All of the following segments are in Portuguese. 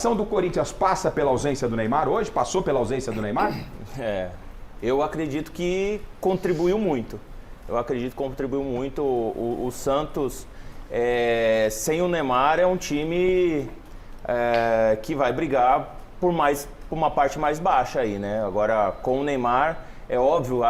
A ação do Corinthians passa pela ausência do Neymar hoje? Passou pela ausência do Neymar? Eu acredito que contribuiu muito. O Santos, sem o Neymar, é um time que vai brigar por uma parte mais baixa aí, né? Agora, com o Neymar, é óbvio,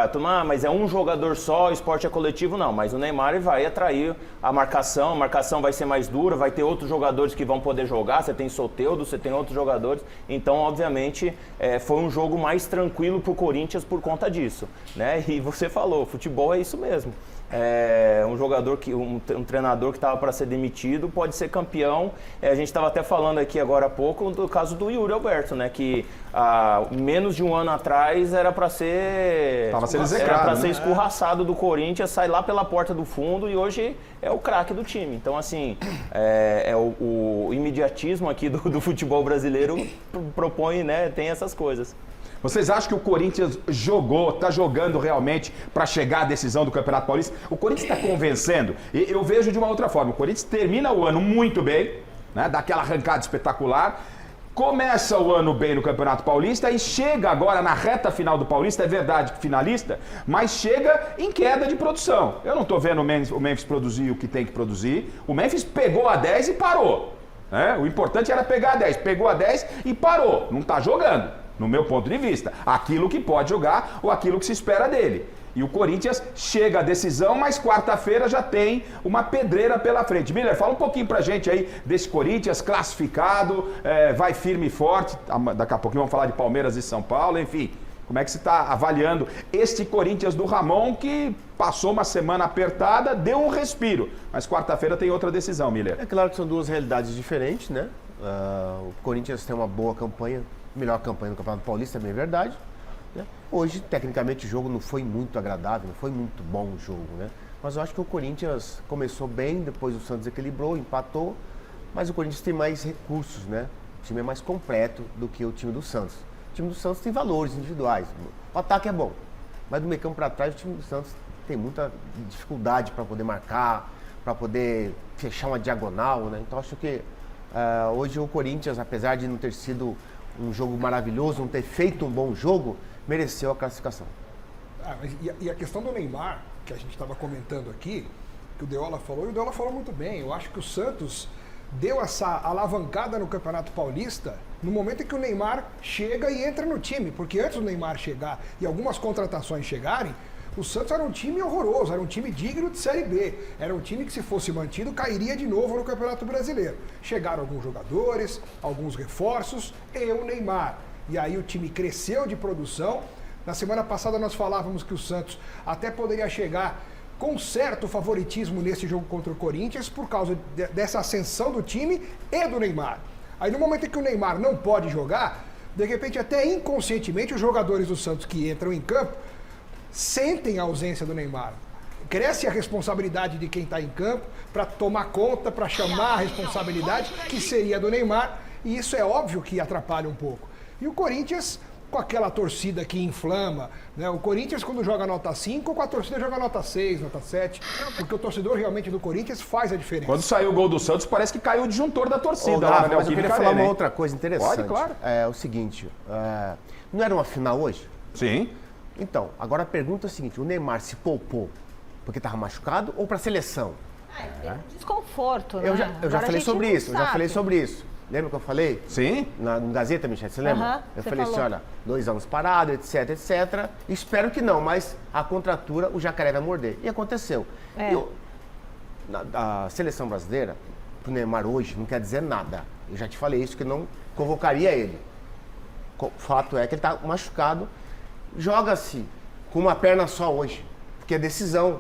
mas é um jogador só, o esporte é coletivo, não. Mas o Neymar vai atrair a marcação vai ser mais dura, vai ter outros jogadores que vão poder jogar, você tem Soteldo, você tem outros jogadores. Então, obviamente, foi um jogo mais tranquilo pro Corinthians por conta disso, né? E você falou, futebol é isso mesmo. Um jogador, um treinador que estava para ser demitido pode ser campeão. A gente estava até falando aqui agora há pouco do caso do Yuri Alberto, né? Que menos de um ano atrás era para ser escorraçado do Corinthians, sai lá pela porta do fundo e hoje é o craque do time. Então, assim, o imediatismo aqui do futebol brasileiro propõe, né? Tem essas coisas. Vocês acham que o Corinthians está jogando realmente para chegar à decisão do Campeonato Paulista? O Corinthians está convencendo. E eu vejo de uma outra forma. O Corinthians termina o ano muito bem, né? Dá aquela arrancada espetacular. Começa o ano bem no Campeonato Paulista e chega agora na reta final do Paulista, é verdade que finalista, mas chega em queda de produção. Eu não estou vendo o Memphis produzir o que tem que produzir. O Memphis pegou a 10 e parou. Né? O importante era pegar a 10. Pegou a 10 e parou. Não está jogando. No meu ponto de vista, aquilo que pode jogar ou aquilo que se espera dele. E o Corinthians chega à decisão, mas quarta-feira já tem uma pedreira pela frente. Miller, fala um pouquinho pra gente aí desse Corinthians classificado, vai firme e forte. Daqui a pouquinho vamos falar de Palmeiras e São Paulo, enfim. Como é que você está avaliando este Corinthians do Ramon que passou uma semana apertada, deu um respiro, mas quarta-feira tem outra decisão, Miller? É claro que são duas realidades diferentes, né? O Corinthians tem uma boa campanha, melhor campanha no Campeonato Paulista, é bem verdade. Né? Hoje, tecnicamente, o jogo não foi muito agradável, não foi muito bom o jogo, né? Mas eu acho que o Corinthians começou bem, depois o Santos equilibrou, empatou, mas o Corinthians tem mais recursos, né? O time é mais completo do que o time do Santos. O time do Santos tem valores individuais. O ataque é bom, mas do meio campo para trás o time do Santos tem muita dificuldade para poder marcar, para poder fechar uma diagonal, né? Então acho que hoje o Corinthians, apesar de não ter sido um jogo maravilhoso, não ter feito um bom jogo, mereceu a classificação. E a questão do Neymar, que a gente estava comentando aqui, que o Deola falou, e o Deola falou muito bem. Eu acho que o Santos deu essa alavancada no Campeonato Paulista no momento em que o Neymar chega e entra no time, porque antes do Neymar chegar e algumas contratações chegarem, o Santos era um time horroroso, era um time digno de Série B, era um time que, se fosse mantido, cairia de novo no Campeonato Brasileiro. Chegaram alguns jogadores, alguns reforços e o Neymar. E aí o time cresceu de produção. Na semana passada nós falávamos que o Santos até poderia chegar com certo favoritismo nesse jogo contra o Corinthians por causa dessa ascensão do time e do Neymar. Aí no momento em que o Neymar não pode jogar, de repente até inconscientemente os jogadores do Santos que entram em campo sentem a ausência do Neymar. Cresce a responsabilidade de quem está em campo para tomar conta, para chamar a responsabilidade que seria do Neymar, e isso é óbvio que atrapalha um pouco. E o Corinthians, com aquela torcida que inflama, né? O Corinthians, quando joga nota 5, com a torcida joga nota 6, nota 7, porque o torcedor realmente do Corinthians faz a diferença. Quando saiu o gol do Santos, parece que caiu o disjuntor da torcida. Mas eu queria falar uma outra coisa interessante. Pode, claro. É o seguinte, não era uma final hoje? Sim. Então, agora a pergunta é a seguinte, o Neymar se poupou porque estava machucado ou para a seleção? Desconforto, né? Eu já falei sobre isso, Lembra que eu falei? Sim. No Gazeta, Michel, você lembra? Eu falei falou. assim, olha, 2 anos parado, etc, etc. Espero que não, mas a contratura o jacaré vai morder. E aconteceu. A seleção brasileira, pro Neymar hoje, não quer dizer nada. Eu já te falei isso, que não convocaria ele. O fato é que ele está machucado. Joga-se com uma perna só hoje, porque é decisão.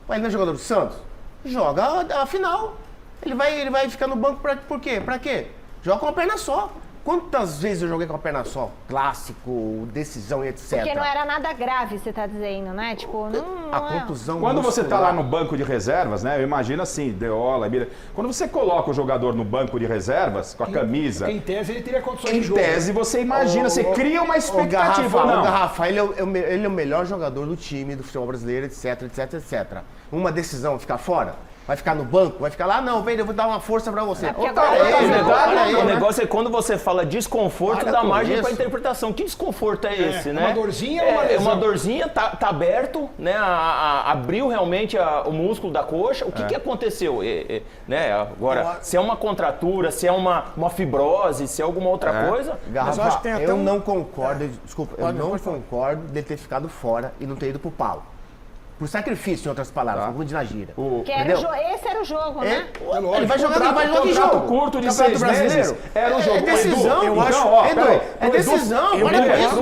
Mas ele não é jogador do Santos? Joga a final. Ele vai ficar no banco por quê? Pra quê? Joga com uma perna só. Quantas vezes eu joguei com a perna só? Clássico, decisão e etc. Porque não era nada grave, você tá dizendo, né? Tipo, a contusão Quando muscular. você tá lá no banco de reservas, né? Eu imagino assim, Deola, Mira. Quando você coloca o jogador no banco de reservas, com a camisa... Em tese ele teria condições de jogo. Em tese você imagina, você cria uma expectativa, ou não? O Garrafa, ele é o melhor jogador do time, do futebol brasileiro, etc, etc, etc. Uma decisão ficar fora. Vai ficar no banco? Vai ficar lá? Não, vem, eu vou dar uma força pra você. porque Opa, agora olha aí, tá olha aí, O né? negócio é quando você fala desconforto, Para dá com margem isso. para interpretação. Que desconforto é esse, né? uma dorzinha ou uma É lesão? uma dorzinha, tá aberto, né? Abriu realmente o músculo da coxa. O que aconteceu? Né? Agora, se é uma contratura, se é uma fibrose, se é alguma outra coisa... Garrafa, eu acho que tem até eu um- não concordo, desculpa, eu não pode falar. concordo dele ter ficado fora e não ter ido pro pau. Por sacrifício, em outras palavras, por de na gira. Que era Entendeu? esse era o jogo, né? Ele vai jogar, vai jogar que Contrato jogo? curto de Campeonato 6 brasileiro? meses era o jogo. É decisão, Edu, eu então, acho. ó, Edu, peraí, é decisão, olha isso.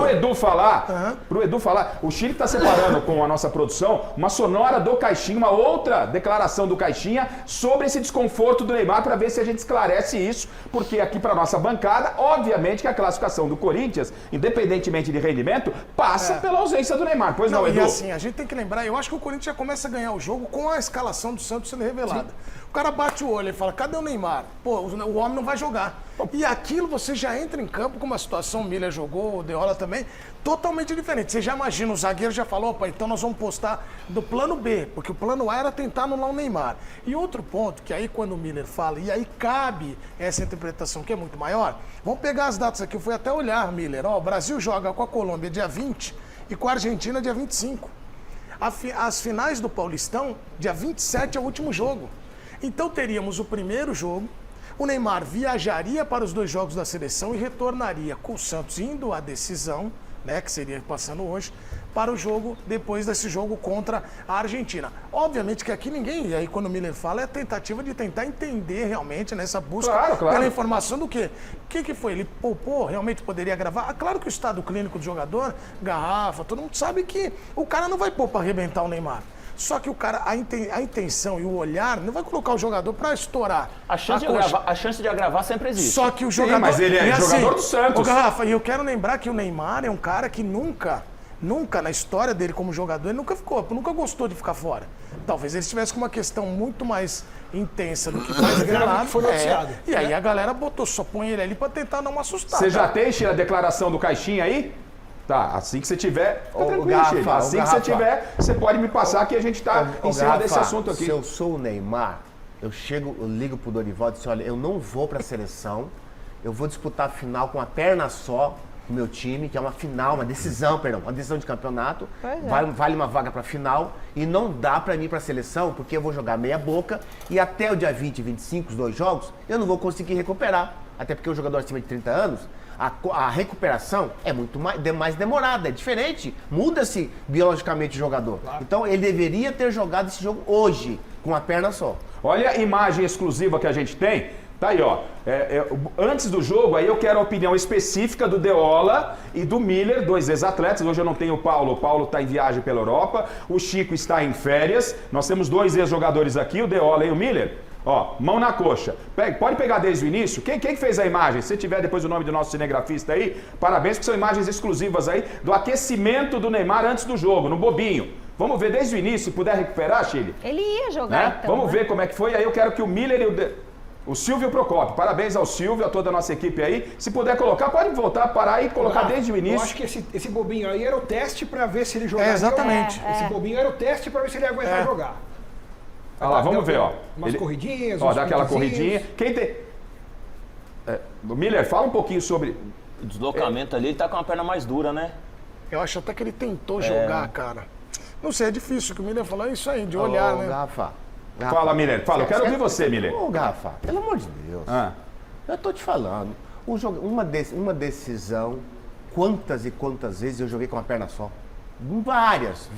Pro Edu falar, o Chile está separando com a nossa produção uma sonora do Caixinha, uma outra declaração do Caixinha sobre esse desconforto do Neymar, para ver se a gente esclarece isso, porque aqui para nossa bancada, obviamente que a classificação do Corinthians, independentemente de rendimento, passa pela ausência do Neymar. Pois não, E Edu? assim, a gente tem que lembrar, eu acho que o Corinthians já começa a ganhar o jogo com a escalação do Santos sendo revelada. O cara bate o olho e fala, cadê o Neymar? Pô, o homem não vai jogar. E aquilo você já entra em campo com uma situação, o Miller jogou, o Deola também, totalmente diferente. Você já imagina, o zagueiro já falou, opa, então nós vamos postar do plano B, porque o plano A era tentar anular o Neymar. E outro ponto, que aí quando o Miller fala, e aí cabe essa interpretação que é muito maior, vamos pegar as datas aqui, eu fui até olhar, Miller, ó, o Brasil joga com a Colômbia dia 20 e com a Argentina dia 25. As finais do Paulistão, dia 27 é o último jogo. Então teríamos o primeiro jogo, o Neymar viajaria para os 2 jogos da seleção e retornaria com o Santos indo à decisão, né, que seria passando hoje, para o jogo, depois desse jogo contra a Argentina. Obviamente que aqui ninguém, e aí quando o Miller fala, é a tentativa de tentar entender realmente nessa busca Claro. pela informação do quê? O que foi? Ele poupou, realmente poderia gravar? Ah, claro que o estado clínico do jogador, Garrafa, todo mundo sabe que o cara não vai pôr para arrebentar o Neymar. Só que o cara, a intenção e o olhar não vai colocar o jogador para estourar. A chance de agravar sempre existe. Só que o jogador... mas ele é e jogador do Santos. Ô, Garrafa, e eu quero lembrar que o Neymar é um cara que nunca na história dele como jogador, ele nunca gostou de ficar fora. Talvez ele estivesse com uma questão muito mais intensa do que foi revelado. foi noticiado. E aí a galera só põe ele ali para tentar dar uma assustada. Você já tem, Chile, a declaração do Caixinha aí? Tá, assim que você tiver, fica Ô, tranquilo, Garrafa, Chile. ô, Assim que Garrafa. você tiver, você pode me passar que a gente tá Ô, em cima Garrafa, desse assunto aqui. Se eu sou o Neymar, eu ligo pro Dorival e disse, olha, eu não vou pra seleção, eu vou disputar a final com a perna só, com o meu time, que é uma final, uma decisão de campeonato, vale uma vaga pra final, e não dá pra mim ir pra seleção, porque eu vou jogar meia boca, e até o dia 20 e 25, os 2 jogos, eu não vou conseguir recuperar, até porque o jogador acima de 30 anos, a recuperação é muito mais demorada, é diferente. Muda-se biologicamente o jogador. Então ele deveria ter jogado esse jogo hoje, com a perna só. Olha a imagem exclusiva que a gente tem. Tá aí, ó. Antes do jogo, aí eu quero a opinião específica do Deola e do Miller, 2 ex-atletas. Hoje eu não tenho o Paulo está em viagem pela Europa. O Chico está em férias. Nós temos 2 ex-jogadores aqui, o Deola e o Miller. Ó, mão na coxa. Pode pegar desde o início. Quem fez a imagem? Se tiver depois o nome do nosso cinegrafista aí, parabéns, porque são imagens exclusivas aí do aquecimento do Neymar antes do jogo, no bobinho. Vamos ver desde o início, se puder recuperar, Chile. Ele ia jogar, Né? então. Vamos ver como é que foi. Aí eu quero que o Miller e o Silvio Procópio. Parabéns ao Silvio, a toda a nossa equipe aí. Se puder colocar, pode voltar, parar e colocar desde o Eu início. acho que esse bobinho aí era o teste para ver se ele jogaria. exatamente. ou não. Esse bobinho era o teste para ver se ele ia aguentar jogar. Olha lá, vamos ver, ó. Umas corridinhas, Ó, uns dá aquela piquezinhos. corridinha. Quem tem... Miller, fala um pouquinho sobre... O deslocamento ali, ele tá com a perna mais dura, né? Eu acho até que ele tentou jogar, cara. Não sei, é difícil, que o Miller falou isso aí, de olhar, Ô, né? Garrafa. Fala, Miller. Fala, eu quero ouvir você, Miller. Ô, Garrafa, pelo amor de Deus. Ah. Eu tô te falando. Uma decisão, quantas e quantas vezes eu joguei com a perna só? Várias.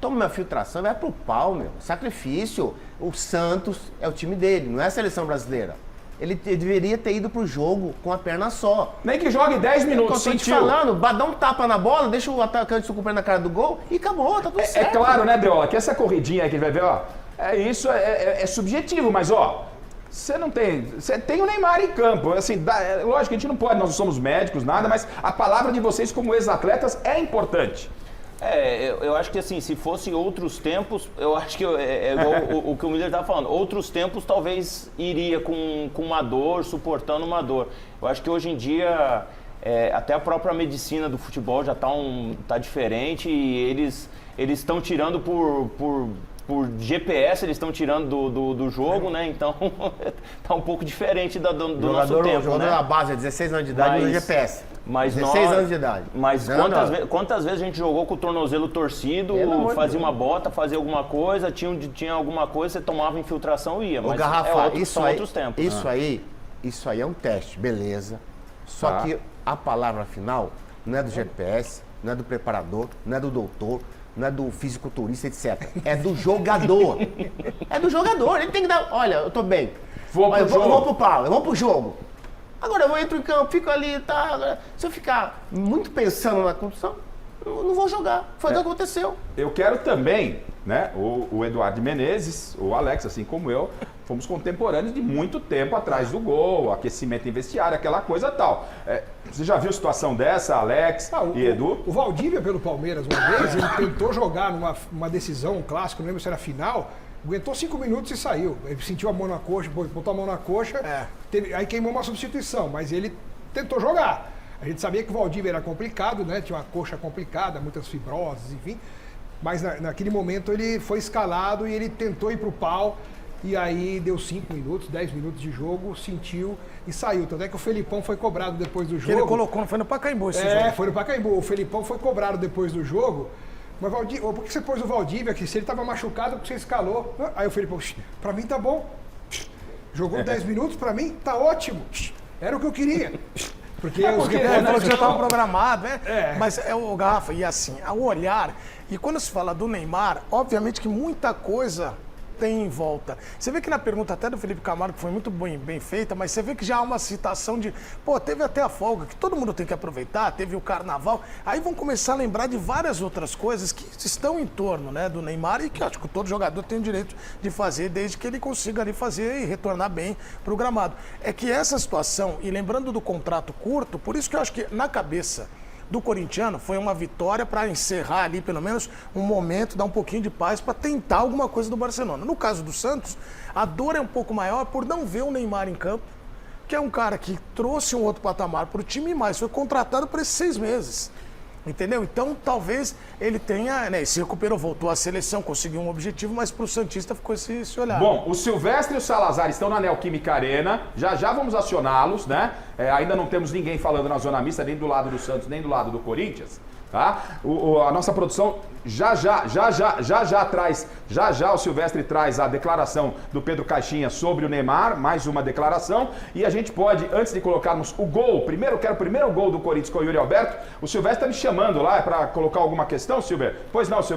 Toma uma filtração, vai pro pau, meu. Sacrifício. O Santos é o time dele, não é a seleção brasileira. Ele deveria ter ido pro jogo com a perna só. Nem que jogue 10 minutos, Eu tô te sentiu. falando, dá um tapa na bola, deixa o atacante com o pé na cara do gol e acabou, tá tudo É certo. claro, né, Deola, que essa corridinha aí que ele vai ver, ó, é subjetivo, mas ó, você tem o Neymar em campo, assim, lógico que a gente não pode, nós não somos médicos, nada, mas a palavra de vocês como ex-atletas é importante. Eu acho que assim, se fosse outros tempos, eu acho que é igual o que o Miller tá falando. Outros tempos talvez iria com uma dor, suportando uma dor. Eu acho que hoje em dia, até a própria medicina do futebol já tá diferente e eles estão tirando por GPS eles estão tirando do jogo, né? Então tá um pouco diferente do nosso tempo, O jogador né? da base é 16 anos de idade no GPS. Mas 16 anos de idade. Mas Não, quantas vezes a gente jogou com o tornozelo torcido, Pelo amor de fazia Deus. uma bota, fazia alguma coisa, tinha alguma coisa, você tomava infiltração e ia. Ô, Mas Garrafa, são outros tempos. Isso aí é um teste, beleza. Só Tá. que a palavra final não é do GPS, não é do preparador, não é do doutor, não é do fisiculturista, etc. É do jogador. É do jogador. Ele tem que dar. Olha, eu tô bem. Vou pro eu jogo. vou pro pau, eu vou pro jogo. Agora eu entro em campo, fico ali, tá? Agora, se eu ficar muito pensando na condição, eu não vou jogar. Foi o que aconteceu. Eu quero também, né, o Eduardo Menezes, o Alex, assim como eu, fomos contemporâneos de muito tempo atrás do gol, aquecimento em vestiário, aquela coisa tal. Você já viu situação dessa, Alex e Edu? O Valdívia pelo Palmeiras uma vez, ele tentou jogar numa decisão, um clássico, não lembro se era final, aguentou 5 minutos e saiu. Ele sentiu a mão na coxa, botou a mão na coxa, aí queimou uma substituição, mas ele tentou jogar. A gente sabia que o Valdívia era complicado, né? Tinha uma coxa complicada, muitas fibroses, enfim. Mas naquele momento ele foi escalado e ele tentou ir pro pau. E aí deu 5 minutos, 10 minutos de jogo, sentiu e saiu. Tanto é que o Felipão foi cobrado depois do Que jogo. ele colocou, não foi no Pacaembu esse jogo. Foi no Pacaembu. O Felipão foi cobrado depois do jogo. Mas Valdívia, por que você pôs o Valdívia aqui? Se ele tava machucado, por que você escalou? Aí o Felipão, pra mim tá bom. Jogou 10 minutos, pra mim tá ótimo. Era o que eu queria. Porque os Ele repórteres- falou que já estava programado, né? Mas é o Garrafa, e assim, ao olhar, e quando se fala do Neymar, obviamente que muita coisa tem em volta. Você vê que na pergunta até do Felipe Camargo, que foi muito bem feita, mas você vê que já há uma citação de, pô, teve até a folga, que todo mundo tem que aproveitar, teve o carnaval, aí vão começar a lembrar de várias outras coisas que estão em torno, né, do Neymar e que acho que todo jogador tem o direito de fazer, desde que ele consiga ali fazer e retornar bem pro gramado. É que essa situação, e lembrando do contrato curto, por isso que eu acho que na cabeça do corintiano foi uma vitória para encerrar ali pelo menos um momento, dar um pouquinho de paz para tentar alguma coisa do Barcelona. No caso do Santos, a dor é um pouco maior por não ver o Neymar em campo, que é um cara que trouxe um outro patamar para o time, mas foi contratado por esses 6 meses. Entendeu? Então, talvez ele tenha, né, se recuperou, voltou à seleção, conseguiu um objetivo, mas para o Santista ficou esse olhar. Bom, o Silvestre e o Salazar estão na Neoquímica Arena, já vamos acioná-los, né? Ainda não temos ninguém falando na zona mista, nem do lado do Santos, nem do lado do Corinthians, tá? A nossa produção já traz, o Silvestre traz a declaração do Pedro Caixinha sobre o Neymar, mais uma declaração, e a gente pode, antes de colocarmos o gol, quero o primeiro gol do Corinthians com o Yuri Alberto, o Silvestre está me chamando lá para colocar alguma questão, Silvio? Pois não, Silvestre.